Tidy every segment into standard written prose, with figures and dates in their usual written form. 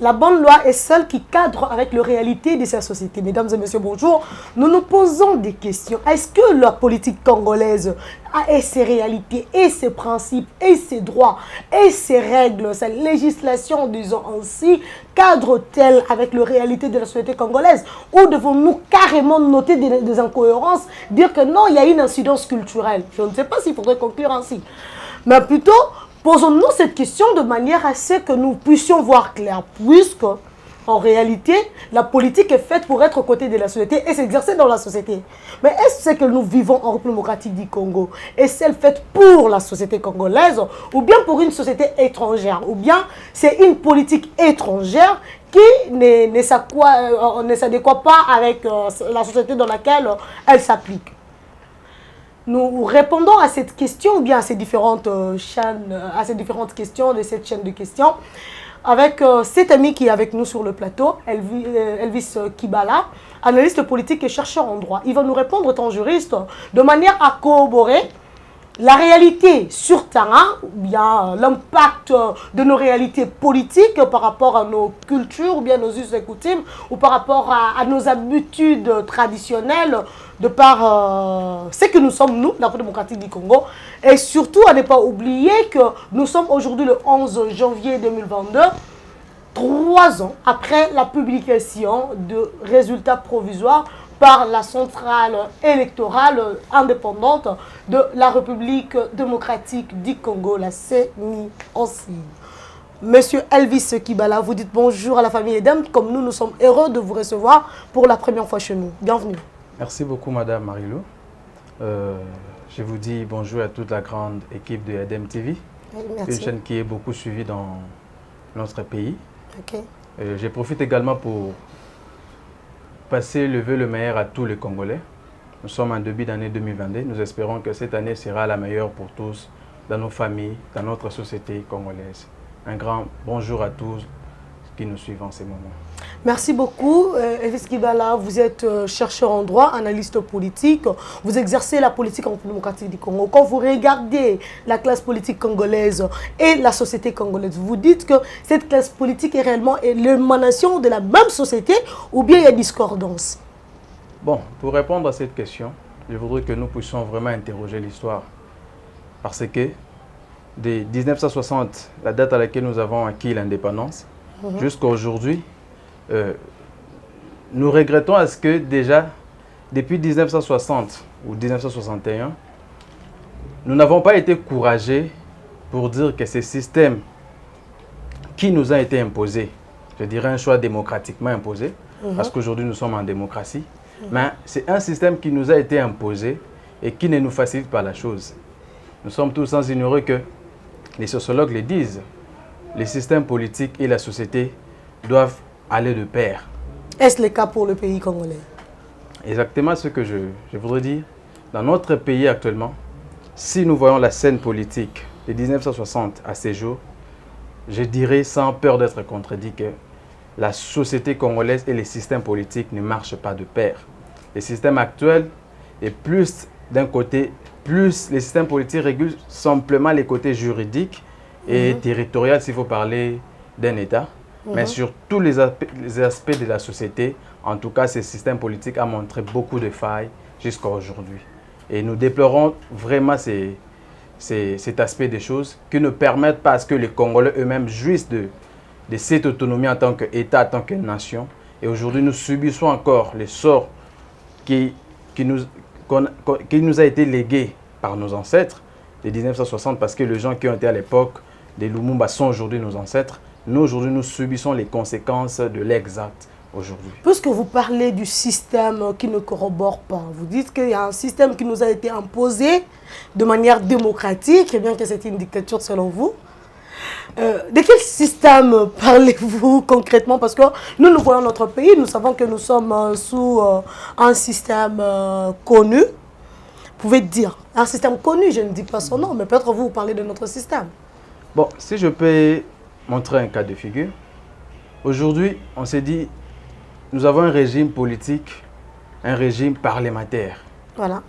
La bonne loi est celle qui cadre avec la réalité de sa société. Mesdames et messieurs, bonjour. Nous nous posons des questions. Est-ce que la politique congolaise a ses réalités, et ses principes, et ses droits, et ses règles, sa législation, disons ainsi, cadre-t-elle avec la réalité de la société congolaise? Ou devons-nous carrément noter des incohérences, dire que non, il y a une incidence culturelle? Je ne sais pas s'il faudrait conclure ainsi. Mais plutôt, posons-nous cette question de manière à ce que nous puissions voir clair, puisque, en réalité, la politique est faite pour être aux côtés de la société et s'exercer dans la société. Mais est-ce que nous vivons en République démocratique du Congo? Est-ce faite pour la société congolaise ou bien pour une société étrangère? Ou bien c'est une politique étrangère qui ne s'adéquat pas avec la société dans laquelle elle s'applique? Nous répondons à cette question, ou bien à ces différentes chaînes, à ces différentes questions de cette chaîne de questions, avec cet ami qui est avec nous sur le plateau, Elvis Kibala, analyste politique et chercheur en droit. Il va nous répondre, tant juriste, de manière à corroborer la réalité sur terrain, ou bien l'impact de nos réalités politiques par rapport à nos cultures, ou bien nos us et coutumes, ou par rapport à nos habitudes traditionnelles, de par ce que nous sommes, nous, la République démocratique du Congo. Et surtout, à ne pas oublier que nous sommes aujourd'hui le 11 janvier 2022, 3 ans après la publication de résultats provisoires par la centrale électorale indépendante de la République démocratique du Congo, la CENI aussi. Monsieur Elvis Kibala, vous dites bonjour à la famille Edem, comme nous sommes heureux de vous recevoir pour la première fois chez nous. Bienvenue. Merci beaucoup, Madame Marilou. Je vous dis bonjour à toute la grande équipe de Edem TV. Merci. Une chaîne qui est beaucoup suivie dans notre pays. Okay. Je profite également pour passer le vœu le meilleur à tous les Congolais. Nous sommes en début d'année 2022. Nous espérons que cette année sera la meilleure pour tous, dans nos familles, dans notre société congolaise. Un grand bonjour à tous qui nous suivent en ces moments. Merci beaucoup, Elvis Kibala. Vous êtes chercheur en droit, analyste politique. Vous exercez la politique en République démocratique du Congo. Quand vous regardez la classe politique congolaise et la société congolaise, vous dites que cette classe politique est réellement l'émanation de la même société ou bien il y a discordance? Bon, pour répondre à cette question, je voudrais que nous puissions vraiment interroger l'histoire. Parce que de 1960, la date à laquelle nous avons acquis l'indépendance, jusqu'à aujourd'hui, nous regrettons à ce que déjà, depuis 1960 ou 1961, nous n'avons pas été courageux pour dire que ce système qui nous a été imposé, je dirais un choix démocratiquement imposé, parce qu'aujourd'hui nous sommes en démocratie, mais c'est un système qui nous a été imposé et qui ne nous facilite pas la chose. Nous sommes tous sans ignorer que les sociologues le disent, les systèmes politiques et la société doivent aller de pair. Est-ce le cas pour le pays congolais? Exactement ce que je voudrais dire. Dans notre pays actuellement, si nous voyons la scène politique de 1960 à ces jours, je dirais sans peur d'être contredit que la société congolaise et les systèmes politiques ne marchent pas de pair. Le système actuel est plus d'un côté, plus les systèmes politiques régulent simplement les côtés juridiques et territoriaux s'il faut parler d'un État. Mais sur tous les aspects de la société, en tout cas, ce système politique a montré beaucoup de failles jusqu'à aujourd'hui. Et nous déplorons vraiment cet aspect des choses qui ne permettent pas à ce que les Congolais eux-mêmes jouissent de cette autonomie en tant qu'État, en tant que nation. Et aujourd'hui, nous subissons encore les sorts qui nous a été légué par nos ancêtres de 1960, parce que les gens qui ont été à l'époque des Lumumba sont aujourd'hui nos ancêtres. Nous, aujourd'hui, nous subissons les conséquences de l'exact aujourd'hui. Puisque vous parlez du système qui ne corrobore pas, vous dites qu'il y a un système qui nous a été imposé de manière démocratique, et bien que c'est une dictature selon vous. De quel système parlez-vous concrètement? Parce que nous voyons notre pays, nous savons que nous sommes sous un système connu. Vous pouvez dire, un système connu, je ne dis pas son nom, mais peut-être vous parlez de notre système. Bon, si je peux montrer un cas de figure. Aujourd'hui, on s'est dit, nous avons un régime politique, un régime parlementaire. Voilà.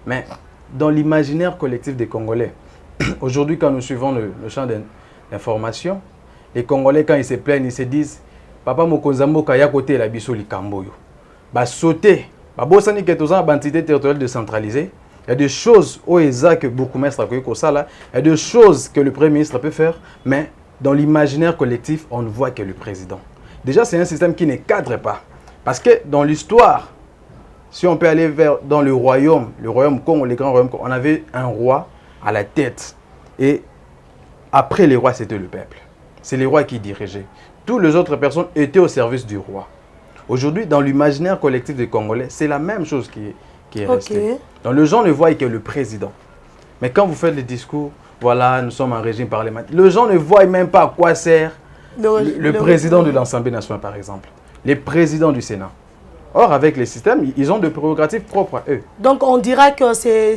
Mais dans l'imaginaire collectif des Congolais, aujourd'hui, quand nous suivons le champ d'information, Les Congolais, quand ils se plaignent, ils se disent Papa Mokonzambo Kaya côté la biso likamboyo. Bah sauter. Bah bosani que tous en entité territoriale décentralisée. Il y a des choses au ESA que beaucoup maîtres là. Il y a des choses que le Premier ministre peut faire, mais dans l'imaginaire collectif, on ne voit que le président. Déjà, c'est un système qui ne cadre pas. Parce que dans l'histoire, si on peut aller dans le royaume Congo, les grands royaumes Congo, on avait un roi à la tête. Et après les rois, c'était le peuple. C'est les rois qui dirigeaient. Toutes les autres personnes étaient au service du roi. Aujourd'hui, dans l'imaginaire collectif des Congolais, c'est la même chose qui est restée. Donc les gens ne voient que le président. Mais quand vous faites des discours, voilà, nous sommes un régime parlementaire, les gens ne voient même pas à quoi sert le président de l'Assemblée nationale, par exemple. Les présidents du Sénat. Or, avec les systèmes, ils ont des prérogatives propres à eux. Donc, on dira que c'est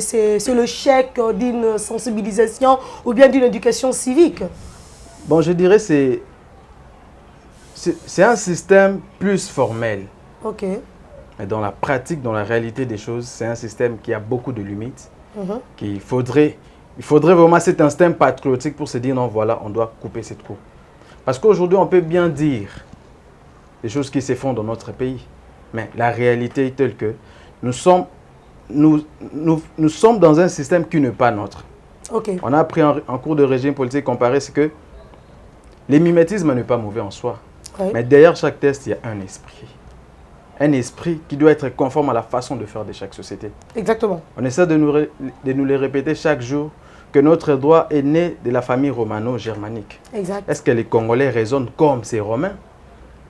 le chèque d'une sensibilisation ou bien d'une éducation civique. Bon, je dirais que c'est un système plus formel. Ok. Mais dans la pratique, dans la réalité des choses, c'est un système qui a beaucoup de limites. Il faudrait vraiment cet instinct patriotique pour se dire non, voilà, on doit couper cette coupe. Parce qu'aujourd'hui, on peut bien dire des choses qui se font dans notre pays. Mais la réalité est telle que nous sommes dans un système qui n'est pas nôtre. Okay. On a appris en cours de régime politique comparé, c'est que les mimétismes n'est pas mauvais en soi. Oui. Mais derrière chaque test, il y a un esprit. Un esprit qui doit être conforme à la façon de faire de chaque société. Exactement. On essaie de nous le répéter chaque jour que notre droit est né de la famille romano-germanique. Exact. Est-ce que les Congolais raisonnent comme ces Romains,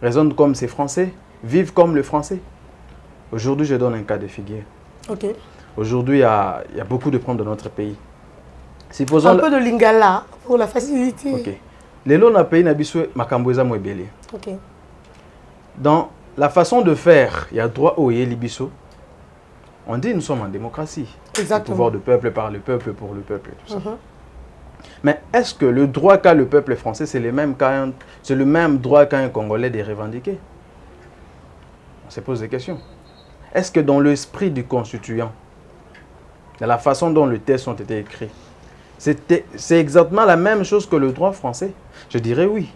raisonnent comme ces Français, vivent comme le Français? Aujourd'hui, je donne un cas de figure. Ok. Aujourd'hui, il y a beaucoup de problèmes dans notre pays. Supposons un peu de lingala pour la facilité. Ok. Les lois dans pays n'abissent makamboza mwebele. Ok. Dans la façon de faire, il y a droit au libiso. On dit que nous sommes en démocratie. Exactement. Le pouvoir du peuple par le peuple, pour le peuple, tout ça. Mais est-ce que le droit qu'a le peuple français, c'est le même droit qu'a un Congolais de revendiquer? On se pose des questions. Est-ce que dans l'esprit du constituant, dans la façon dont les textes ont été écrits, c'est exactement la même chose que le droit français? Je dirais oui.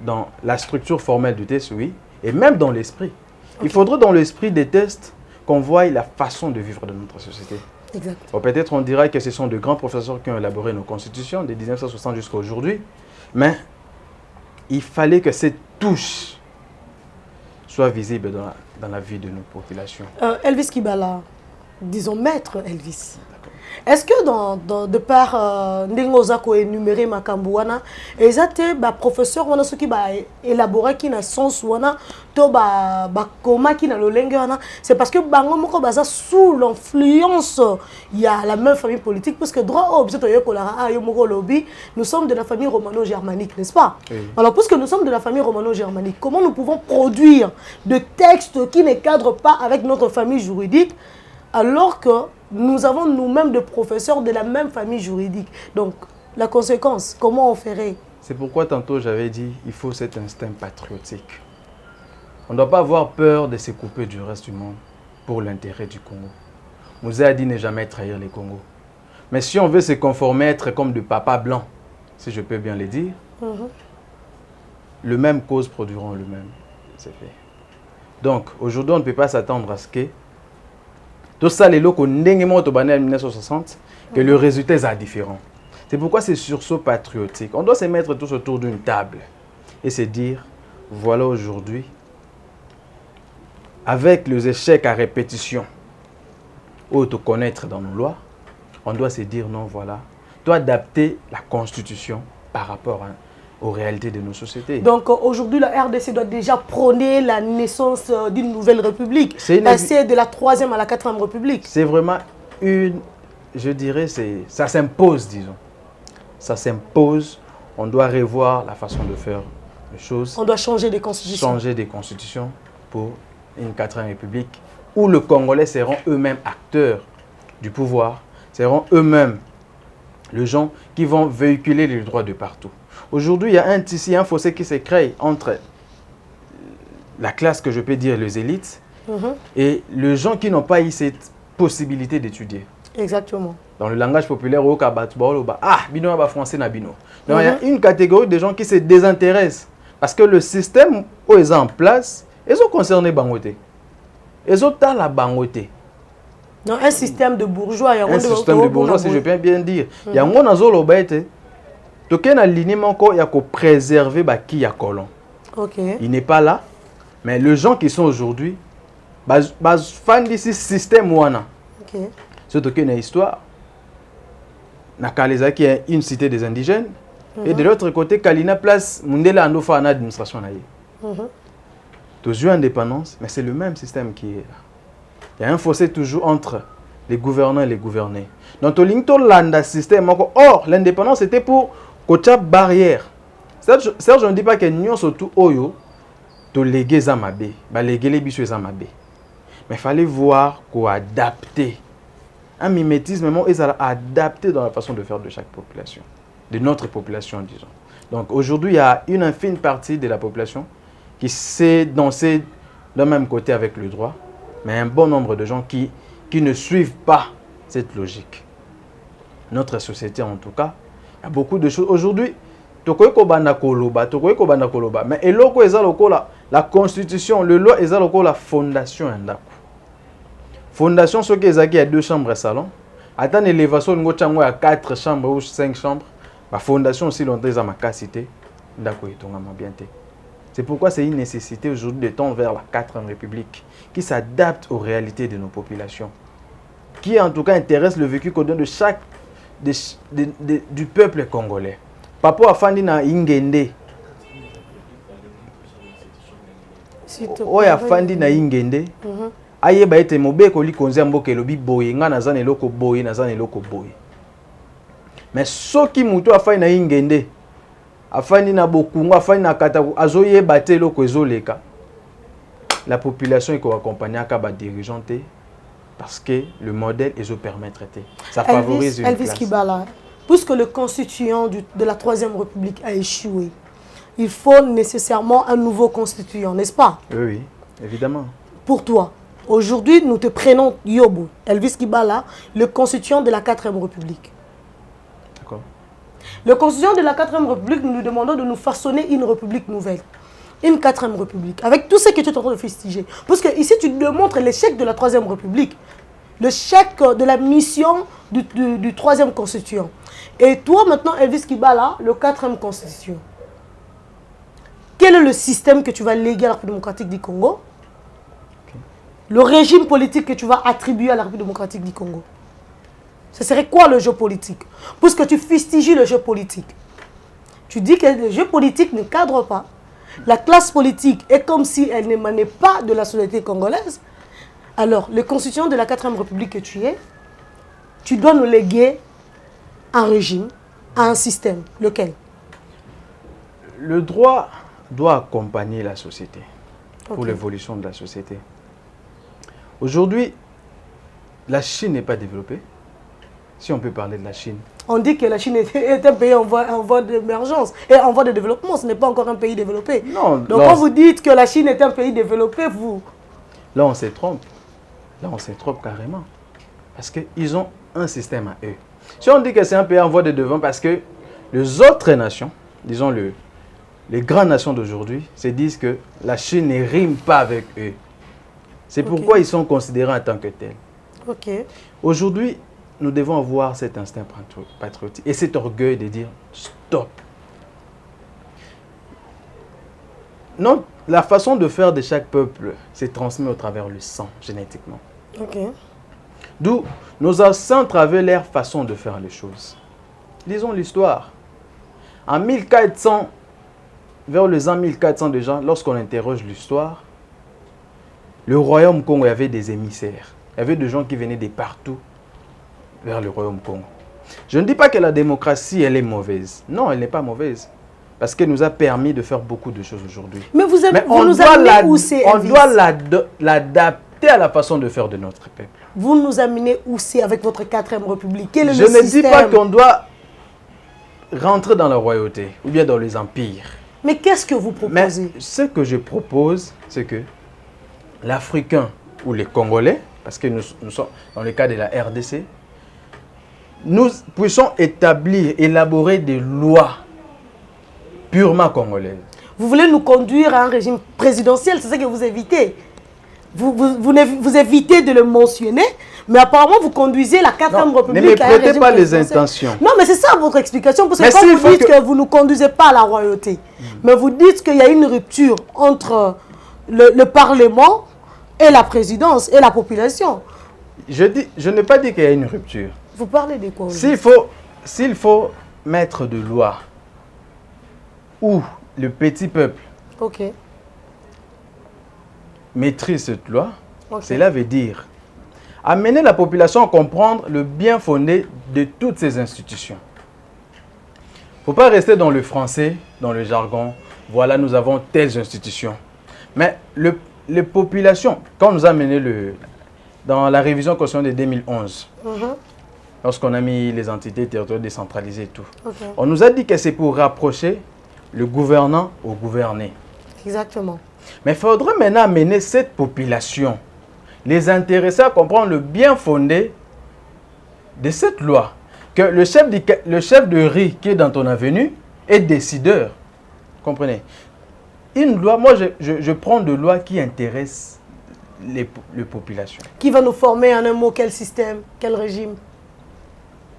Dans la structure formelle du texte, oui. Et même dans l'esprit. Okay. Il faudrait dans l'esprit des textes qu'on voie la façon de vivre de notre société. Exact. Peut-être on dira que ce sont de grands professeurs qui ont élaboré nos constitutions de 1960 jusqu'à aujourd'hui. Mais il fallait que cette touche soit visible dans la vie de nos populations. Elvis Kibala, disons maître Elvis. Est-ce que de par Ndengozako énuméré Makambouana, exacté ba professeur wana soki ba élaboré qui na sens wana to ba koma qui na lolenge wana, c'est parce que bango moko baza sous l'influence il y a la même famille politique parce que droit au biso yo kolara yo moko lobby, nous sommes de la famille romano-germanique, n'est-ce pas? Oui. Alors puisque nous sommes de la famille romano-germanique, comment nous pouvons produire des textes qui ne cadrent pas avec notre famille juridique alors que nous avons nous-mêmes des professeurs de la même famille juridique? Donc, la conséquence, comment on ferait? C'est pourquoi tantôt j'avais dit il faut cet instinct patriotique. On ne doit pas avoir peur de se couper du reste du monde pour l'intérêt du Congo. Mouzé a dit ne jamais trahir les Congos. Mais si on veut se conformer, être comme du papa blanc, si je peux bien le dire, le même cause produiront le même effet. Donc, aujourd'hui, on ne peut pas s'attendre à ce que tout ça, les locaux, en 1960, que le résultat est différent. C'est pourquoi c'est sursaut patriotique. On doit se mettre tous autour d'une table et se dire, voilà aujourd'hui, avec les échecs à répétition, auto-connaître dans nos lois, on doit se dire, non, voilà, on doit adapter la Constitution par rapport aux réalités de nos sociétés. Donc aujourd'hui, la RDC doit déjà prôner la naissance d'une nouvelle république, passer de la 3e à la 4e république. C'est vraiment je dirais, ça s'impose, disons. Ça s'impose, on doit revoir la façon de faire les choses. On doit changer des constitutions. Changer des constitutions pour une 4e république où les Congolais seront eux-mêmes acteurs du pouvoir, seront eux-mêmes les gens qui vont véhiculer les droits de partout. Aujourd'hui, il y a un fossé qui se crée entre la classe que je peux dire les élites et les gens qui n'ont pas eu cette possibilité d'étudier. Exactement. Dans le langage populaire, bino ba français na bino. Donc il y a une catégorie de gens qui se désintéressent parce que le système où ils sont en place, ils sont concernés bangoté. Ils sont dans la bangoté. Donc un système de bourgeois, un système de bourgeois, si je peux bien dire. Il y a un azolo baité. Donc il y a une ligne encore, il y a qu'on préserver qui ya colon. OK. Il n'est pas là, mais les gens qui sont aujourd'hui, fan de ce système wana. OK. Surtout qu'il y a une histoire. Nakaleza qui est une cité des indigènes. Et de l'autre côté, Kalina place Mundela Andofa en administration. Toujours indépendance, mais c'est le même système qui est là. Il y a un fossé toujours entre les gouvernants et les gouvernés. Donc, le système. Or, l'indépendance était pour côté barrière. Serge, je ne dis pas que nous surtout Oyo, to léguer Zamabe, léguer les bichos Zamabe. Mais il fallait voir qu'on adapter. Un mimétisme, mais ils ont adapté dans la façon de faire de chaque population, de notre population, disons. Donc aujourd'hui, il y a une infime partie de la population qui sait danser d'un même côté avec le droit, mais un bon nombre de gens qui ne suivent pas cette logique. Notre société, en tout cas, il y a beaucoup de choses. Aujourd'hui, mais la constitution, le loi, la fondation. Fondation, ce qui est à 2 chambres et salon. Attends, l'élévation, il y a 4 chambres ou 5 chambres. La fondation aussi, longtemps, ils ont ma capacité. C'est pourquoi c'est une nécessité aujourd'hui de tendre vers la 4e République qui s'adapte aux réalités de nos populations. Qui, en tout cas, intéresse le vécu quotidien de chaque du peuple congolais. Papa Afandi na Ingende. Oya Afandi na Ingende. Aye ba ete mobeko li konzi mboka elobi boye nga naza na eloko boye naza na eloko boye. Mais soki mutu afai na Ingende afani na bokungu afani na kataku azoye bate eloko ezoleka. La population est accompagnée à ba dirigeante parce que le modèle est permettre. Ça favorise une Elvis classe. Kibala, puisque le constituant de la 3e République a échoué, il faut nécessairement un nouveau constituant, n'est-ce pas? Oui, évidemment. Pour toi, aujourd'hui, nous te prenons Yobo, Elvis Kibala, le constituant de la 4e République. D'accord. Le constituant de la 4e République, nous nous demandons de nous façonner une république nouvelle. Une 4e République, avec tout ce que tu es en train de fustiger. Parce que ici, tu démontres l'échec de la 3e République, l'échec de la mission du 3e constituant. Et toi, maintenant, Elvis Kibala, le 4e constituant. Quel est le système que tu vas léguer à la République démocratique du Congo? Le régime politique que tu vas attribuer à la République démocratique du Congo. Ce serait quoi le jeu politique? Puisque tu fustiges le jeu politique. Tu dis que le jeu politique ne cadre pas. La classe politique est comme si elle n'émanait pas de la société congolaise. Alors, le constituant de la 4e République que tu es, tu dois nous léguer un régime, un système. Lequel? Le droit doit accompagner la société pour l'évolution de la société. Aujourd'hui, la Chine n'est pas développée. Si on peut parler de la Chine. On dit que la Chine est un pays en voie d'émergence et en voie de développement. Ce n'est pas encore un pays développé. Non, donc quand vous dites que la Chine est un pays développé, vous... Là, on se trompe. Là, on se trompe carrément. Parce qu'ils ont un système à eux. Si on dit que c'est un pays en voie de développement, parce que les autres nations, disons les grandes nations d'aujourd'hui, se disent que la Chine ne rime pas avec eux. C'est pourquoi ils sont considérés en tant que tels. Aujourd'hui, nous devons avoir cet instinct patriotique et cet orgueil de dire stop. Non, la façon de faire de chaque peuple se transmet au travers le sang, génétiquement. D'où nos anciens travaillent leur façon de faire les choses. Lisons l'histoire. En 1400, vers les ans 1400 déjà, lorsqu'on interroge l'histoire, le royaume Congo, il y avait des émissaires. Il y avait des gens qui venaient de partout vers le royaume Congo. Je ne dis pas que la démocratie, elle est mauvaise. Non, elle n'est pas mauvaise. Parce qu'elle nous a permis de faire beaucoup de choses aujourd'hui. Mais vous nous amenez où c'est, on doit l'adapter à la façon de faire de notre peuple. Vous nous amenez où c'est avec votre 4e République? Quel est Je ne dis pas qu'on doit rentrer dans la royauté ou bien dans les empires. Mais qu'est-ce que vous proposez? Mais ce que je propose, c'est que l'Africain ou les Congolais, parce que nous sommes dans le cas de la RDC, nous puissions élaborer des lois purement congolaises. Vous voulez nous conduire à un régime présidentiel, c'est ça que vous évitez. Vous évitez de le mentionner, mais apparemment vous conduisez la 4e République à un régime présidentiel. Ne me prêtez pas les intentions. Non, mais c'est ça votre explication, parce que quand vous dites que vous ne conduisez pas la royauté, mais vous dites qu'il y a une rupture entre le Parlement et la présidence et la population. Je n'ai pas dit qu'il y a une rupture. Vous parlez de quoi? S'il faut mettre de loi où le petit peuple maîtrise cette loi, cela veut dire amener la population à comprendre le bien fondé de toutes ces institutions. Il ne faut pas rester dans le français, dans le jargon. Voilà, nous avons telles institutions. Mais les populations, quand nous a mené dans la révision constitutionnelle de 2011, lorsqu'on a mis les entités territoriales décentralisées et tout, on nous a dit que c'est pour rapprocher le gouvernant au gouverné. Exactement. Mais il faudrait maintenant amener cette population, les intéresser à comprendre le bien fondé de cette loi. Que le chef de riz qui est dans ton avenue est décideur. Comprenez? Une loi, moi je prends de lois qui intéressent les populations. Qui va nous former en un mot, quel système, quel régime?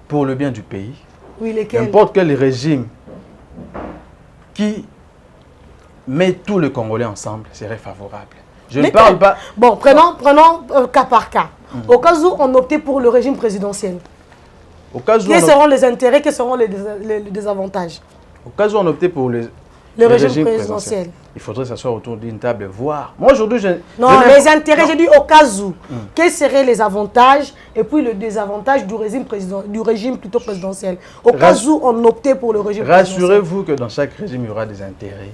Pour le bien du pays. Oui, lesquels? N'importe quel régime qui met tous les Congolais ensemble serait favorable. Je ne parle pas... Bon, prenons cas par cas. Au cas où on optait pour le régime présidentiel, quels seront les intérêts, quels seront les désavantages? Au cas où on optait pour le régime présidentiel, il faudrait s'asseoir autour d'une table et voir. Moi aujourd'hui, les intérêts, j'ai dit au cas où. Quels seraient les avantages et puis le désavantage du régime plutôt présidentiel? Au cas où on optait pour le régime présidentiel. Rassurez-vous que dans chaque régime, il y aura des intérêts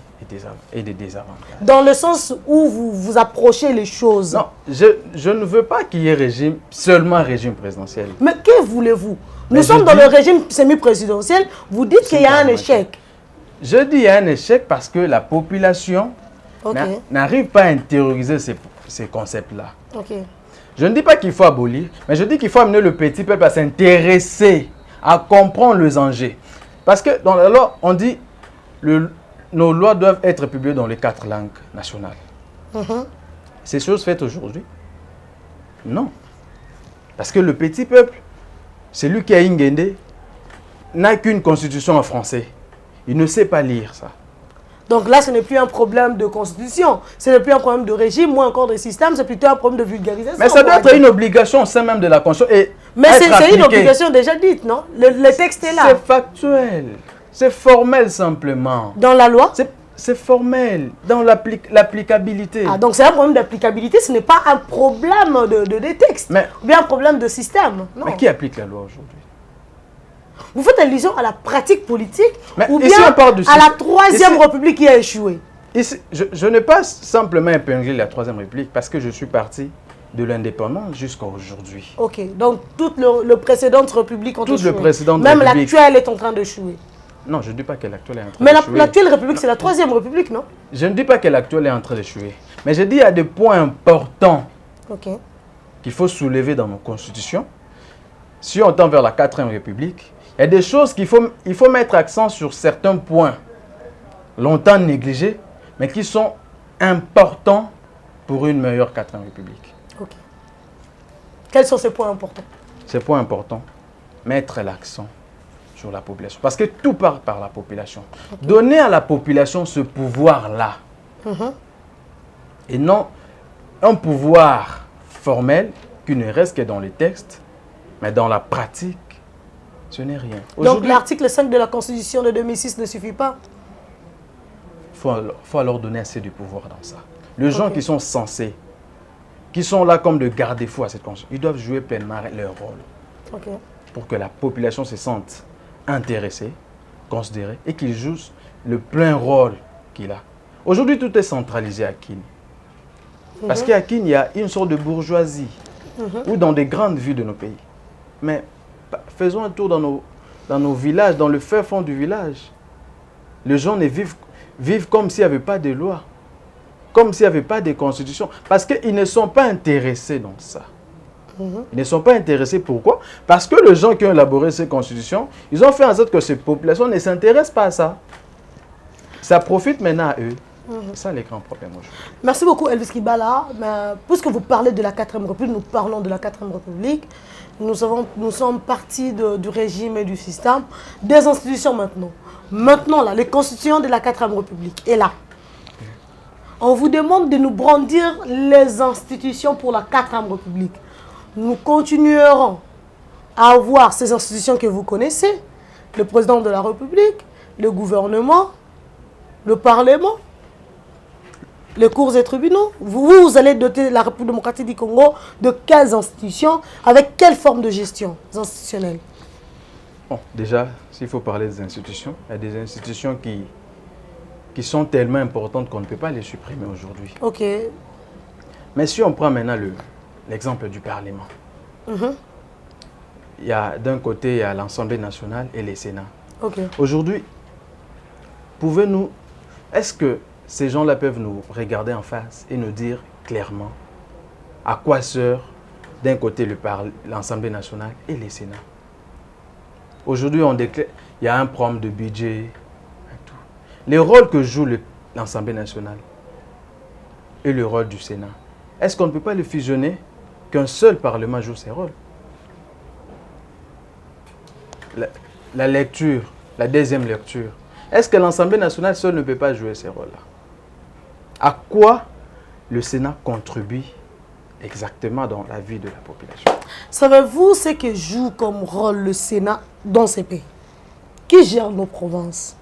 et des désavantages. Dans le sens où vous approchez les choses. Non, je ne veux pas qu'il y ait seulement régime présidentiel. Mais que voulez-vous? Nous sommes dans le régime semi-présidentiel, vous dites qu'il y a un échec. Je dis qu'il y a un échec parce que la population n'arrive pas à intérioriser ces concepts-là. Je ne dis pas qu'il faut abolir, mais je dis qu'il faut amener le petit peuple à s'intéresser, à comprendre les enjeux. Parce que dans la loi, on dit que nos lois doivent être publiées dans les 4 langues nationales. Ces choses faites aujourd'hui? Non. Parce que le petit peuple, celui qui a Ingende, n'a qu'une constitution en français. Il ne sait pas lire ça. Donc là, ce n'est plus un problème de constitution, ce n'est plus un problème de régime, ou encore de système, c'est plutôt un problème de vulgarisation. Mais ça doit être une obligation au sein même de la constitution. Mais c'est une obligation déjà dite, non? Le texte est là. C'est factuel, c'est formel simplement. Dans la loi? C'est formel, dans l'applicabilité. Ah, donc c'est un problème d'applicabilité, ce n'est pas un problème de texte, ou bien un problème de système. Non. Mais qui applique la loi aujourd'hui? Vous faites allusion à la pratique politique, ou bien on parle à la 3e République qui a échoué? Ici, je n'ai pas simplement épinglé la 3e République parce que je suis parti de l'indépendance jusqu'à aujourd'hui. Ok, donc toutes les précédentes républiques ont échoué. Même l'actuelle est en train d'échouer. Non, je ne dis pas que l'actuelle est en train d'échouer. Mais l'actuelle République, c'est la 3e République, non? Je ne dis pas que l'actuelle est en train d'échouer. Mais je dis qu'il y a des points importants qu'il faut soulever dans nos constitutions. Si on tend vers la 4e République, il y a des choses il faut mettre accent sur certains points longtemps négligés, mais qui sont importants pour une meilleure 4e République. Quels sont ces points importants? Ces points importants, mettre l'accent sur la population. Parce que tout part par la population. Donner à la population ce pouvoir-là. Et non un pouvoir formel qui ne reste que dans les textes, mais dans la pratique, ce n'est rien. Donc l'article 5 de la Constitution de 2006 ne suffit pas? Il faut alors donner assez de pouvoir dans ça. Les gens qui sont censés, qui sont là comme de garde-fous à cette Constitution, ils doivent jouer pleinement leur rôle. Pour que la population se sente intéressée, considérée, et qu'ils jouent le plein rôle qu'il a. Aujourd'hui, tout est centralisé à Kin. Parce qu'à Kin, il y a une sorte de bourgeoisie, ou dans des grandes villes de nos pays. Mais faisons un tour dans nos villages, dans le fin fond du village. Les gens vivent comme s'il n'y avait pas de loi, comme s'il n'y avait pas de constitution, parce qu'ils ne sont pas intéressés dans ça. Ils ne sont pas intéressés. Pourquoi? Parce que les gens qui ont élaboré ces constitutions, ils ont fait en sorte que ces populations ne s'intéressent pas à ça. Ça profite maintenant à eux. C'est ça les grands problèmes aujourd'hui. Merci beaucoup Elvis Kibala. Puisque vous parlez de la 4e République, nous parlons de la 4e République. Nous sommes partis du régime et du système. Des institutions maintenant. Maintenant, là, les constitutions de la 4e République. Et là, on vous demande de nous brandir les institutions pour la 4e République. Nous continuerons à avoir ces institutions que vous connaissez. Le président de la République, le gouvernement, le Parlement, les cours et tribunaux. Vous allez doter la République démocratique du Congo de quelles institutions, avec quelle forme de gestion institutionnelle? Bon, déjà, s'il faut parler des institutions, il y a des institutions qui sont tellement importantes qu'on ne peut pas les supprimer aujourd'hui. Ok. Mais si on prend maintenant l'exemple du Parlement, il y a d'un côté, il y a l'Assemblée nationale et les Sénats. Ok. Aujourd'hui, est-ce que ces gens-là peuvent nous regarder en face et nous dire clairement à quoi sert d'un côté l'Assemblée nationale et les Sénats? Aujourd'hui, il y a un problème de budget. Tout. Les rôles que joue l'Assemblée nationale et le rôle du Sénat, est-ce qu'on ne peut pas le fusionner, qu'un seul Parlement joue ses rôles? La lecture, la deuxième lecture, est-ce que l'Assemblée nationale seule ne peut pas jouer ces rôles-là? À quoi le Sénat contribue exactement dans la vie de la population? Savez-vous ce que joue comme rôle le Sénat dans ces pays? Qui gère nos provinces?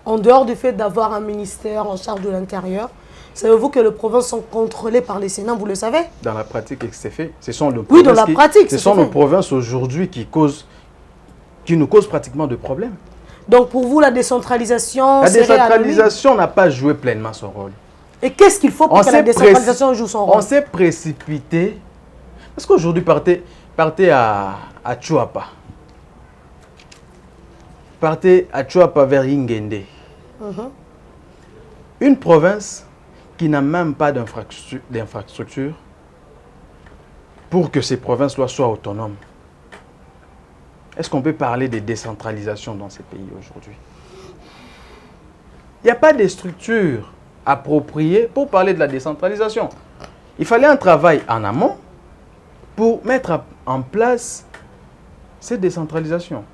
En dehors du fait d'avoir un ministère en charge de l'intérieur, savez-vous que les provinces sont contrôlées par les Sénats, vous le savez? Dans la pratique, c'est fait. Ce sont nos oui, dans la pratique, ce sont nos provinces aujourd'hui qui nous causent pratiquement de problèmes. Donc pour vous, la décentralisation... La décentralisation n'a pas joué pleinement son rôle. Et qu'est-ce qu'il faut pour que la décentralisation joue son rôle? On s'est précipité. Parce qu'aujourd'hui, partez à Chuapa. Partez à Chuapa vers Ingende. Une province qui n'a même pas d'infrastructure pour que ces provinces-là soient autonomes. Est-ce qu'on peut parler de décentralisation dans ces pays aujourd'hui? Il n'y a pas de structure appropriée pour parler de la décentralisation. Il fallait un travail en amont pour mettre en place cette décentralisation.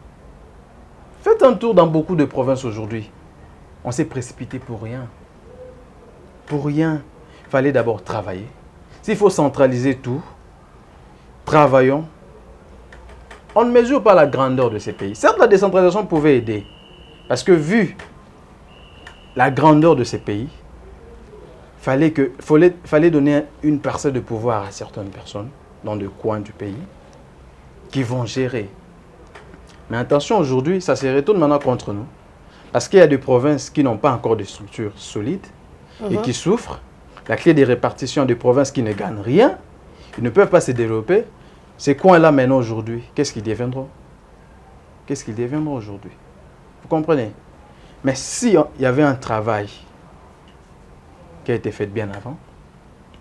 Faites un tour dans beaucoup de provinces aujourd'hui. On s'est précipité pour rien. Pour rien. Il fallait d'abord travailler. S'il faut centraliser tout, travaillons. On ne mesure pas la grandeur de ces pays. Certes, la décentralisation pouvait aider. Parce que vu la grandeur de ces pays, fallait donner une parcelle de pouvoir à certaines personnes dans des coins du pays qui vont gérer. Mais attention, aujourd'hui, ça se retourne maintenant contre nous. Parce qu'il y a des provinces qui n'ont pas encore de structure solide et qui souffrent. La clé des répartitions des provinces qui ne gagnent rien, ils ne peuvent pas se développer. Ces coins-là maintenant aujourd'hui, qu'est-ce qu'ils deviendront? Qu'est-ce qu'ils deviendront aujourd'hui? Vous comprenez? Mais si il y avait un travail qui a été fait bien avant,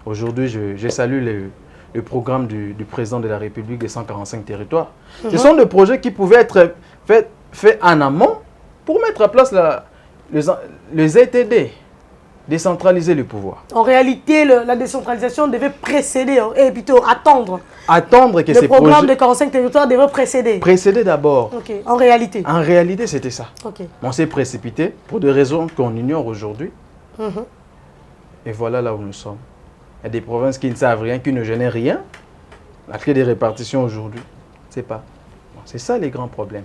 aujourd'hui, je salue le programme du président de la République des 145 territoires. Ce sont des projets qui pouvaient être faits en amont pour mettre à place les ETD, décentraliser le pouvoir. En réalité, la décentralisation devait précéder, et plutôt attendre. Attendre que ces projets... Le programme de 45 territoires devait précéder. Précéder d'abord. Ok, en réalité. En réalité, c'était ça. Ok. On s'est précipité pour des raisons qu'on ignore aujourd'hui. Et voilà là où nous sommes. Il y a des provinces qui ne savent rien, qui ne génèrent rien. La clé des répartitions aujourd'hui, c'est pas. C'est ça les grands problèmes.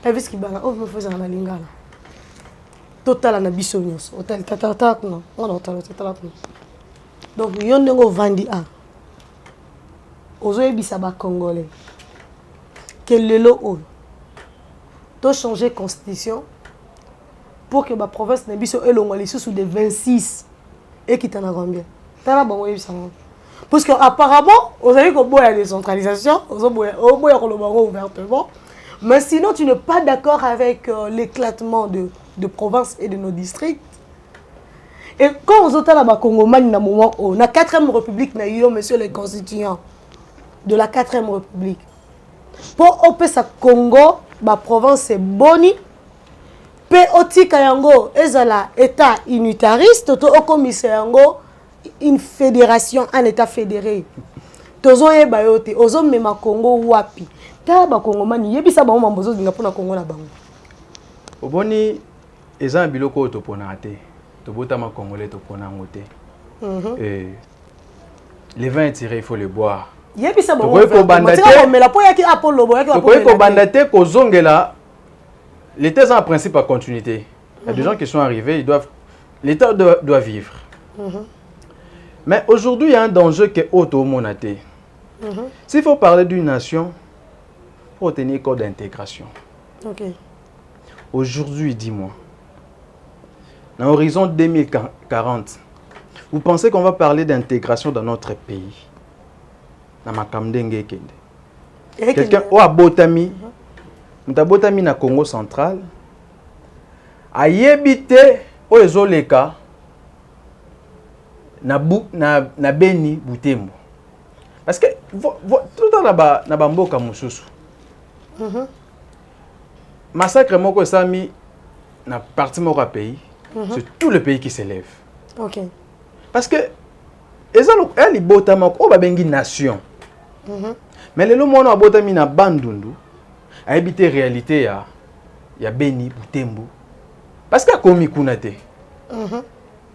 Elvis Kibala, oh, me faisait un lingala. Total na bisognos, hôtel tatatak no, on hôtel tatatak no. Donc yondengo vandi a. Ozo ebisa ba congolais. Que lelo o. To changer constitution pour que ma province na biso elongoli sous de 26 et qui t'en a combien. Tala bon ebisa mo. Parce que apparemment, vous avez que boya décentralisation, ozo boya kolobango ouvertement. Mais sinon, tu n'es pas d'accord avec l'éclatement de provinces et de nos districts. Et quand on entend la Congo, na moment où, na 4e République, na yo, monsieur les constituants, de la 4e République. Pour opesa Congo, la province est boni. Pe otika yango ezala état unitariste to okomisa yango une fédération, un état fédéré. Tozo yeba yote, ozo mema Congo wapi. Ta ba Congo mani yebisa ba mambozo zinga pona Congo na bango. Oboni eza biloko to pona te. To botama congolais to pona ngote. Et les vins tirés, il faut les boire. Yebisa ba ko bandate. Mais la po yaki Apollo bo yaki Apollo. Ko bandate ko zongela. L'État est en principe à continuité. Il y a des gens qui sont arrivés, l'État doit vivre. Mais aujourd'hui, il y a un danger qui est auto-monaté. S'il faut parler d'une nation, il faut tenir compte d'intégration. Aujourd'hui, dis-moi, dans l'horizon 2040, vous pensez qu'on va parler d'intégration dans notre pays? Quelqu'un ou à Botami, Mutabotami na Congo central, a yebité o ezoleka na Beni Butembo. Parce que tout le temps na bamboka mususu. Massacre moko esami na parti moko pays, c'est tout le pays qui s'élève. Parce que ezalo botama ko ba bengi nation. Mais le monde a botami na bandundu. A habité réalité ya Beni Butembo parce que komi kuna te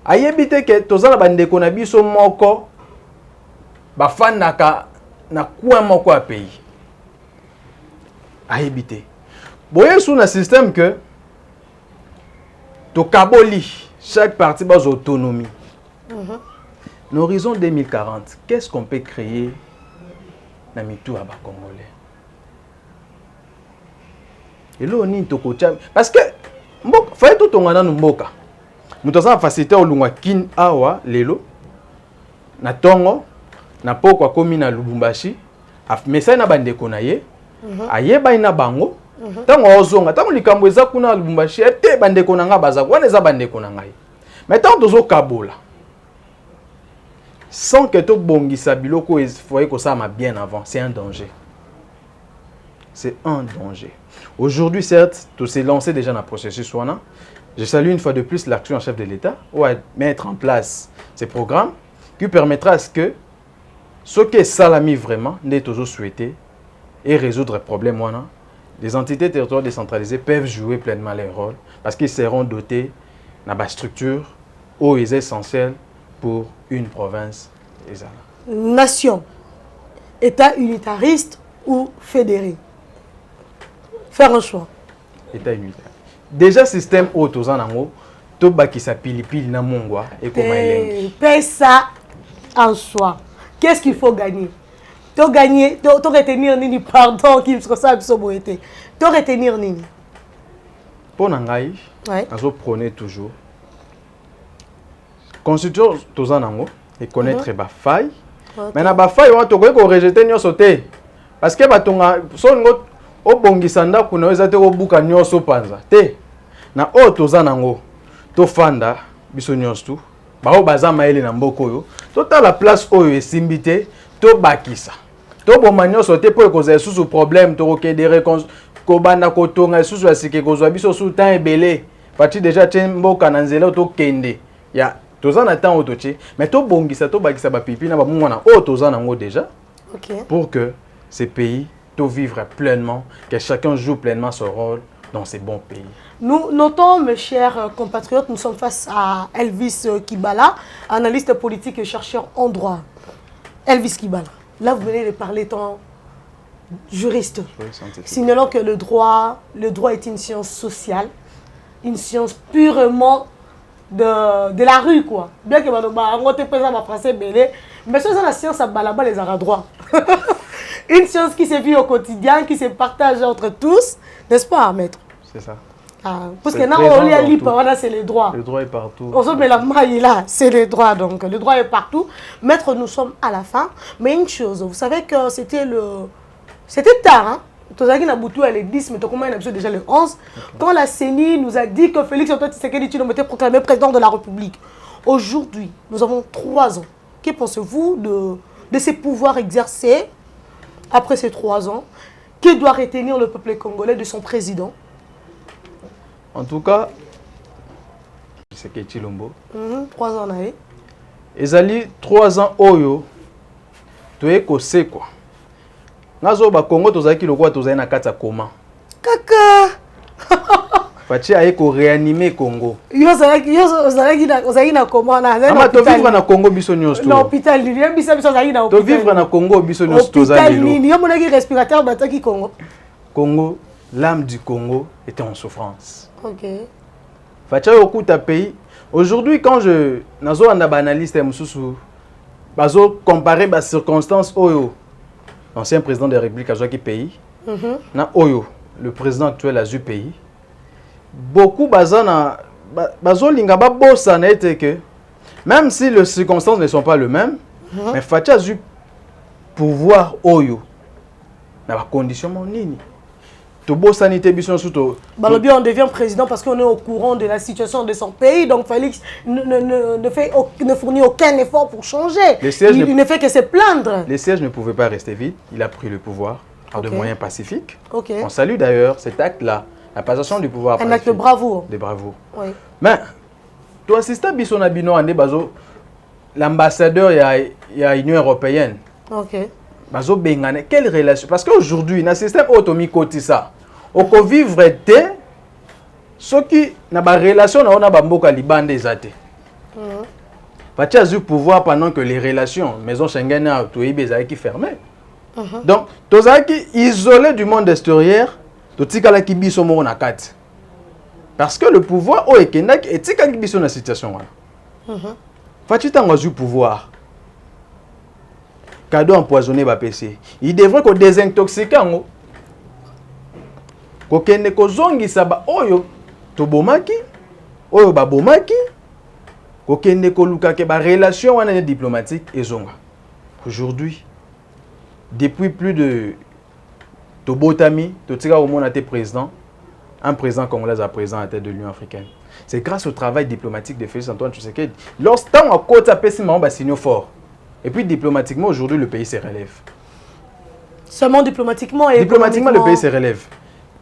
a habité que tozala bandeko na biso moko bafandaka na coin moko a pays a habité boye sous un système que to kaboli chaque partie bas autonomie. L'horizon 2040, qu'est-ce qu'on peut créer na mitu aba congolais? Et là, on est parce que il faut tout ton ngana mboka. Mutoza facilité olungwa kin awa lelo na tongo na poko komi na Lubumbashi message na bandeko na ye ayeba ina bango tango ozonga tango likambo eza kuna Lubumbashi ete bandeko na nga baza wana eza bandeko na ngai. Mais tant tozo kabola sans que to bongisa biloko foye ko ça ma bien avant, c'est un danger. C'est un danger. Aujourd'hui, certes, tout s'est lancé déjà dans le processus. Je salue une fois de plus l'action en chef de l'État ou à mettre en place ces programmes qui permettra à ce que ce que Salami vraiment n'est toujours souhaité et résoudre les problèmes. Les entités territoriales décentralisées peuvent jouer pleinement leur rôle parce qu'ils seront dotés de la structure où ils sont essentiels pour une province. Nation, État unitariste ou fédéré? Faire un choix. État unitaire. Déjà système auto zanango to bakisa pilipili na mongwa et comme elengi. Paye ça en soi. Qu'est-ce qu'il faut gagner? To gagner, to retenir nini pardon qui se ça biso boité. To retenir nini? Pour nangai, azo prôner toujours. Constitution to zanango et connaître ba faille. Mais na ba faille on to ko rejeter nyoso te. Parce que batonga songo obongisa ndako na eza te obuka nyonso panza te na o toza nango to fanda biso nyonso bao baza maele na mboko oyo totala place oyo esimbi te to bakisa to boma nyonso te po ekozala susu problème to kokedere ko banda kotonga susu asike kozwa biso su temps ebele parti déjà tie mboka na nzela to kende ya toza na temps otoche mais to bongisa to bakisa ba pipi na ba mwana o toza nango déjà pour que ces pays vivre pleinement, que chacun joue pleinement son rôle dans ces bons pays. Nous notons, mes chers compatriotes, nous sommes face à Elvis Kibala, analyste politique et chercheur en droit. Elvis Kibala, là vous venez de parler étant juriste. Signalons que le droit est une science sociale, une science purement de la rue, quoi. Bien que on te présente en français, mais c'est la science à balaba les arts droits. Une science qui se vit au quotidien, qui se partage entre tous, n'est-ce pas, maître? C'est ça. Parce que là, on lit à l'IPA, c'est les droits. Le droit est partout. On se met la maille là, c'est les droits, donc le droit est partout. Maître, nous sommes à la fin. Mais une chose, vous savez que c'était tard, hein? Tozaki na Boutou, elle est 10, mais comment il a déjà le 11. Quand la CENI nous a dit que Félix Antoine Tshisekedi Tshilombo était proclamé président de la République. Aujourd'hui, nous avons 3 ans. Que pensez-vous de ces pouvoirs exercés après ces 3 ans, que doit retenir le peuple congolais de son président? En tout cas, c'est que Chilombo. 3 ans, naé. Ezali 3 ans oyo. Tu es c'est quoi? Nazo ba Congo tozaki lokwa tozali na kati ya koma. Kaka. Fachi aye ko réanimer Congo. Yo zalaki na koma na. Ama to vivre na Congo biso nyonso. Na hôpital ni biso zalaki na hôpital. To vivre na Congo biso nyonso tozali lo. Hôpital ni yo monaki respirateur bataki Congo. Congo, l'âme du Congo était en souffrance. OK. Fachi okuta pays. Aujourd'hui quand je nazo anda analyste mususu bazo comparer ba circonstances oyo l'ancien président de la République a qui pays. Na oyo le président actuel a du pays. Beaucoup bazana bazo linga ba bossa na été que même si les circonstances ne sont pas les mêmes, mais Fachi a du pouvoir oyo na ba condition nini. To bossa ni te biso surtout. Balobi on devient président parce qu'on est au courant de la situation de son pays, donc Félix ne fournit aucun effort pour changer. Il ne fait que se plaindre. Les sièges ne pouvaient pas rester vides. Il a pris le pouvoir par de moyens pacifiques. Okay. On salue d'ailleurs cet acte-là, la passation du pouvoir. Un acte de bravoure. De bravoure. Oui. Mais, tu assistes à Bissona Bino Andé Bazo, l'ambassadeur il y a l'Union européenne. Ok. Bazo Bengane, quelle relation? Parce qu'aujourd'hui, dans le système automi Kotissa, on peut vivre té, ce qui n'a pas relation, on a bamboka liban des athées. Fachi a eu pouvoir pendant que les relations, maison Schengen a tout qui fermé. Donc, tous qui isolés du monde extérieur, tout qui qui biso mo na kat. Parce que le pouvoir au Ekenak et tika qui biso na situation là. Fachi tanga eu pouvoir. Cadeau empoisonné ba PC. Il devrait qu'on désintoxique ngo. Ko kende ko zongisa ba oyo to bomaki, oyo ba bomaki. Ko kende ko luka ke ba relation wana diplomatique ezonga. Aujourd'hui, depuis plus de Tobotami, Totika Omon a été président, un président congolais à présent à la tête de l'Union africaine. C'est grâce au travail diplomatique de Félix Antoine Tshisekedi. Lorsqu'on a côté à Pessimon, bah signaux fort. Et puis diplomatiquement, aujourd'hui, le pays se relève. Seulement diplomatiquement et diplomatiquement, le pays se relève.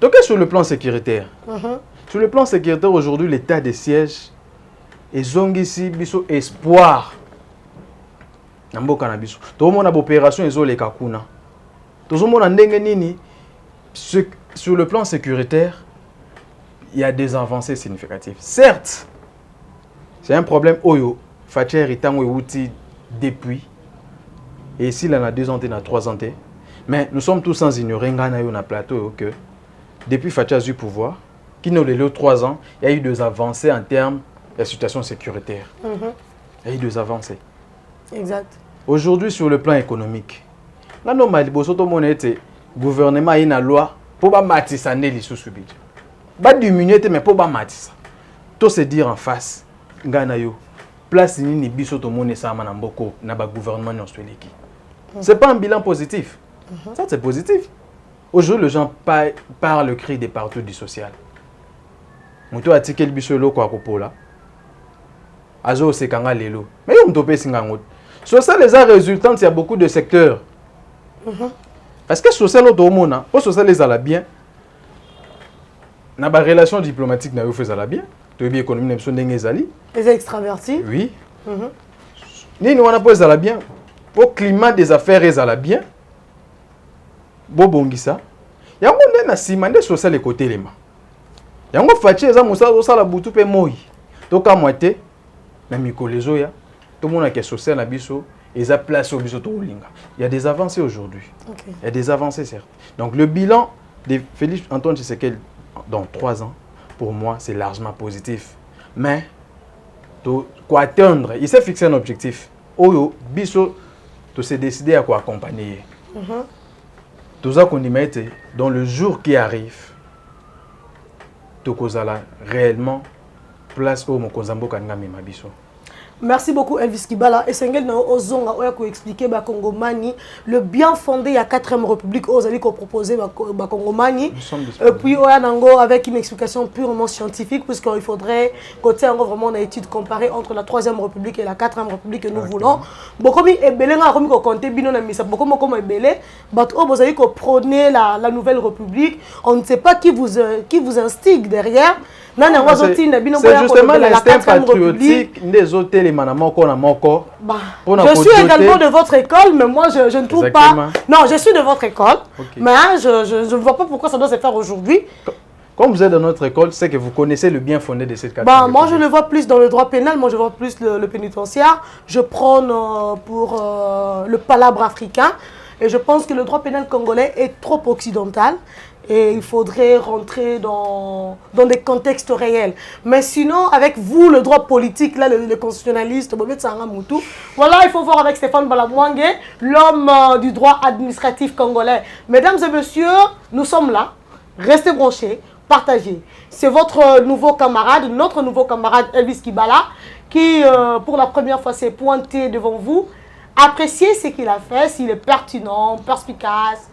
Donc, sur le plan sécuritaire, sur le plan sécuritaire, aujourd'hui, l'état des sièges est ici, biso espoir. Nambo cannabis. Tout le monde a opération et les kakuna. Tout le monde a nini. Sur le plan sécuritaire, il y a des avancées significatives. Certes, c'est un problème oyo. Fachi Ritango et outil depuis. Et ici, il y en a 2 ans, il y en a 3 ans. Mais nous sommes tous sans ignorer un plateau que depuis Fachi a eu pouvoir, qui nous les 3 ans, il y a eu des avancées en termes de la situation sécuritaire. Il y a eu des avancées. Exact. Aujourd'hui, sur le plan économique, le gouvernement a une loi pour ne pas les sous-subir. Pas diminuer, mais pour ne pas matissa. Tout se dire en face, place ni biso to mone sama na mboko na ba gouvernement nyonsoleki. C'est pas un bilan positif. Ça c'est positif. Aujourd'hui les gens parlent le cri des partout du social. Muto atikel biso loko akopola. Azo sekanga lelo. Mais on topé singango. Social les a résultantes, il y a beaucoup de secteurs. Parce que social au mona, pour social les a bien. Na ba relation diplomatique na yo fait la bien. Tu bien économie n'aime son d'engezali. Les extravertis. Oui. Ni nous on a posé la bien. Au climat des affaires est à la bien. Bobongisa. Ya on na simande social les côtés les mains. Ya on fachi eza musa osala butu pe moi. Toka moité na mikolezo ya. Tout le monde a qui est social na biso et a place au biso to linga. Il y a des avancées aujourd'hui. Okay. Il y a des avancées certes. Donc le bilan de Félix Antoine Tshisekedi dans 3 ans pour moi, c'est largement positif. Mais, quoi atteindre, il s'est fixé un objectif. Oyo, biso, tu s'est décidé à quoi accompagner. Tout ça qu'on y mette, dans le jour qui arrive, tu causes réellement place au Mokonzambo Kangami Mabiso. Merci beaucoup Elvis Kibala. Et c'est un ozonga oya ko expliquer ba Congomani le bien fondé il y a 4e République aux alliés qu'on proposait ba Congomani. Et puis oya nango avec une explication purement scientifique puisqu'il faudrait côté vraiment une étude comparée entre la 3e République et la 4e République que nous voulons. Bokomi ebele nga komi ko compter bino na misa bokomo comme ebele but o bozali ko prôner la nouvelle République. On ne sait pas qui vous instigue derrière. C'est justement l'instinct patriotique des autres les manamoko na moko. Je suis également de votre école, mais moi je ne trouve pas. Non, je suis de votre école, mais je ne vois pas pourquoi ça doit se faire aujourd'hui. Comme vous êtes dans notre école, c'est que vous connaissez le bien fondé de cette quatrième. Moi je le vois plus dans le droit pénal, moi je vois plus le pénitentiaire. Je prône pour le palabre africain et je pense que le droit pénal congolais est trop occidental. Et il faudrait rentrer dans des contextes réels. Mais sinon, avec vous, le droit politique, là, le constitutionnaliste, voilà, il faut voir avec Stéphane Balamwangue, l'homme du droit administratif congolais. Mesdames et messieurs, nous sommes là. Restez branchés, partagez. C'est votre nouveau camarade, notre nouveau camarade Elvis Kibala, qui, pour la première fois, s'est pointé devant vous. Appréciez ce qu'il a fait, s'il est pertinent, perspicace,